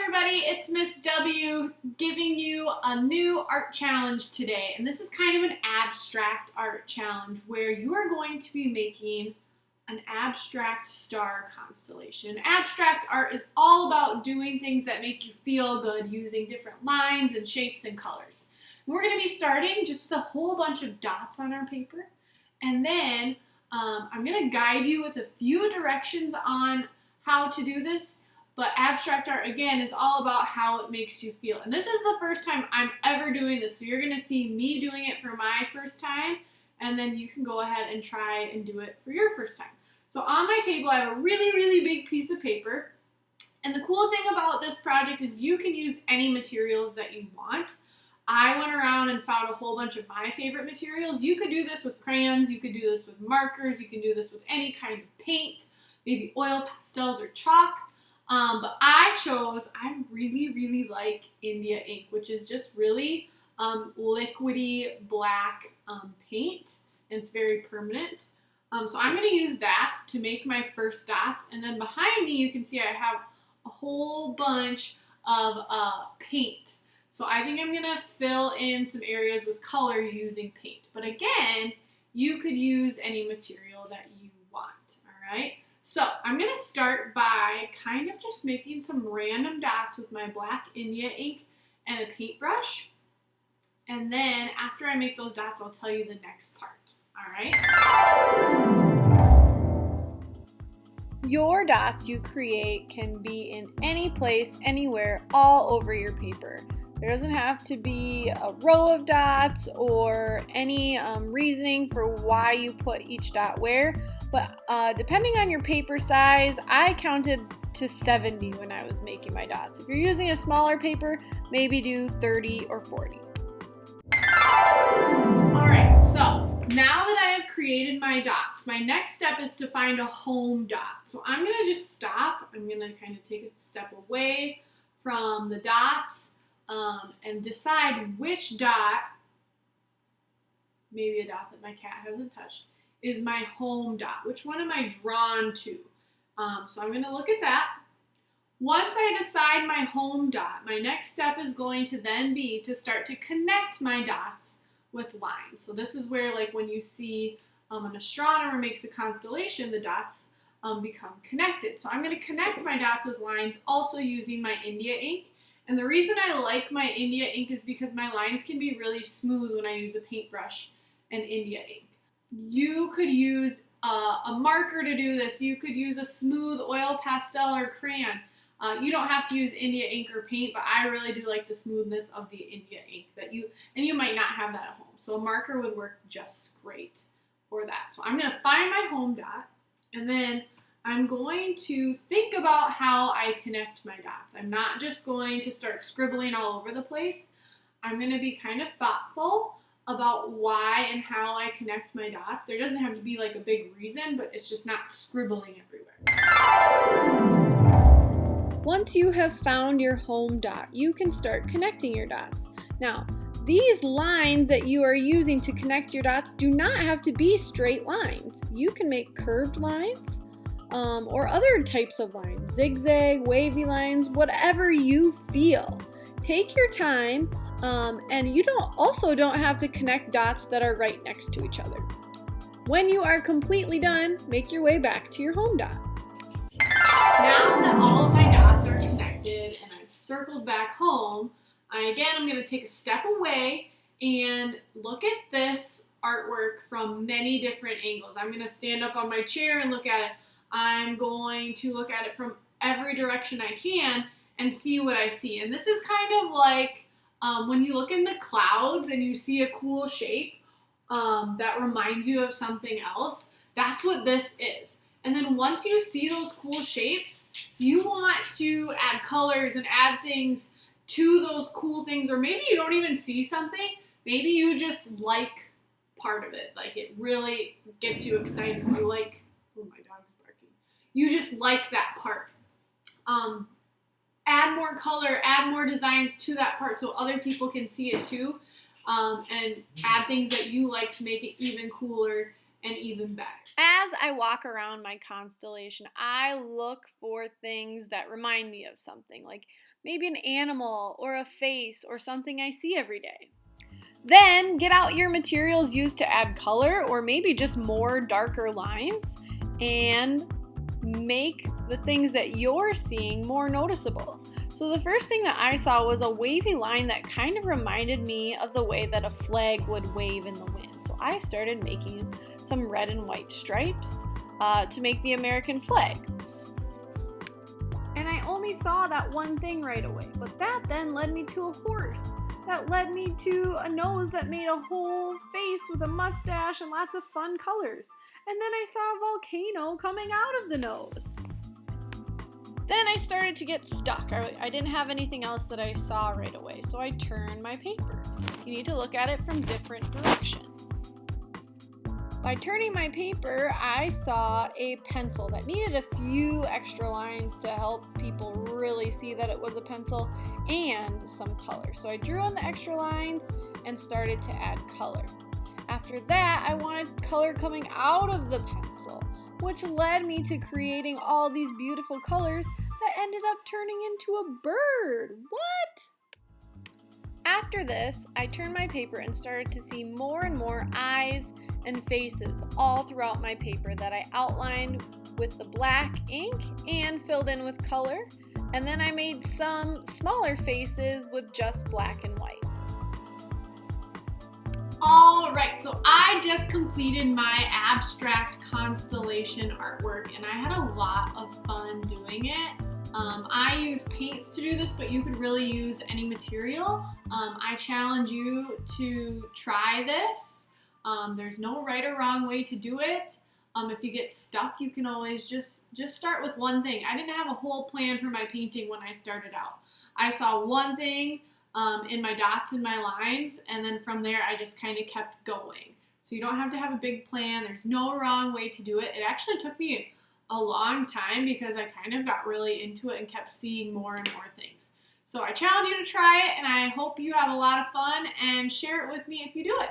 everybody, it's Miss W giving you a new art challenge today. And this is kind of an abstract art challenge where you are going to be making an abstract star constellation. Abstract art is all about doing things that make you feel good using different lines and shapes and colors. And we're going to be starting just with a whole bunch of dots on our paper. And then I'm going to guide you with a few directions on how to do this. But abstract art, again, is all about how it makes you feel. And this is the first time I'm ever doing this. So you're going to see me doing it for my first time. And then you can go ahead and try and do it for your first time. So on my table, I have a really big piece of paper. And the cool thing about this project is you can use any materials that you want. I went around and found a whole bunch of my favorite materials. You could do this with crayons. You could do this with markers. You can do this with any kind of paint, maybe oil pastels or chalk. But I really like India ink, which is just really liquidy black paint, and it's very permanent. So I'm going to use that to make my first dots, and then behind me you can see I have a whole bunch of paint. So I think I'm going to fill in some areas with color using paint. But again, you could use any material that you want, all right? So I'm going to start by kind of just making some random dots with my black India ink and a paintbrush. And then after I make those dots, I'll tell you the next part. All right? Your dots you create can be in any place, anywhere, all over your paper. There doesn't have to be a row of dots or any reasoning for why you put each dot where. But depending on your paper size, I counted to 70 when I was making my dots. If you're using a smaller paper, maybe do 30 or 40. All right, so now that I have created my dots, my next step is to find a home dot. So I'm going to just stop. I'm going to kind of take a step away from the dots and decide which dot, maybe a dot that my cat hasn't touched, is my home dot. Which one am I drawn to? So I'm going to look at that. Once I decide my home dot, my next step is going to then be to start to connect my dots with lines. So this is where, like, when you see an astronomer makes a constellation, the dots become connected. So I'm going to connect my dots with lines also using my India ink. And the reason I like my India ink is because my lines can be really smooth when I use a paintbrush and India ink. You could use a marker to do this. You could use a smooth oil pastel or crayon. You don't have to use India ink or paint, but I really do like the smoothness of the India ink and you might not have that at home. So a marker would work just great for that. So I'm going to find my home dot, and then I'm going to think about how I connect my dots. I'm not just going to start scribbling all over the place. I'm going to be kind of thoughtful about why and how I connect my dots. There doesn't have to be like a big reason, but it's just not scribbling everywhere. Once you have found your home dot, you can start connecting your dots. Now, these lines that you are using to connect your dots do not have to be straight lines. You can make curved lines or other types of lines, zigzag, wavy lines, whatever you feel. Take your time, and you don't have to connect dots that are right next to each other. When you are completely done, make your way back to your home dot. Now that all of my dots are connected and I've circled back home, I'm going to take a step away and look at this artwork from many different angles. I'm going to stand up on my chair and look at it. I'm going to look at it from every direction I can and see what I see. And this is kind of like when you look in the clouds and you see a cool shape that reminds you of something else. That's what this is. And then once you see those cool shapes, you want to add colors and add things to those cool things. Or maybe you don't even see something. Maybe you just like part of it. Like, it really gets you excited. You like, oh, my dog's barking. You just like that part. Add more color, add more designs to that part so other people can see it too. And add things that you like to make it even cooler and even better. As I walk around my constellation, I look for things that remind me of something, like maybe an animal or a face or something I see every day. Then get out your materials used to add color or maybe just more darker lines and make the things that you're seeing more noticeable. So the first thing that I saw was a wavy line that kind of reminded me of the way that a flag would wave in the wind. So I started making some red and white stripes to make the American flag. And I only saw that one thing right away, but that then led me to a horse. That led me to a nose that made a whole face with a mustache and lots of fun colors. And then I saw a volcano coming out of the nose. Then I started to get stuck. I didn't have anything else that I saw right away, so I turned my paper. You need to look at it from different directions. By turning my paper, I saw a pencil that needed a few extra lines to help people really see that it was a pencil, and some color. So I drew on the extra lines and started to add color. After that, I wanted color coming out of the pencil, which led me to creating all these beautiful colors that ended up turning into a bird. What? After this, I turned my paper and started to see more and more eyes and faces all throughout my paper that I outlined with the black ink and filled in with color. And then I made some smaller faces with just black and white. All right, so I just completed my abstract constellation artwork and I had a lot of fun doing it. I used paints to do this, but you could really use any material. I challenge you to try this. There's no right or wrong way to do it. If you get stuck, you can always just start with one thing. I didn't have a whole plan for my painting when I started out. I saw one thing in my dots and my lines, and then from there I just kind of kept going. So you don't have to have a big plan. There's no wrong way to do it. It actually took me a long time because I kind of got really into it and kept seeing more and more things. So I challenge you to try it, and I hope you have a lot of fun and share it with me if you do it.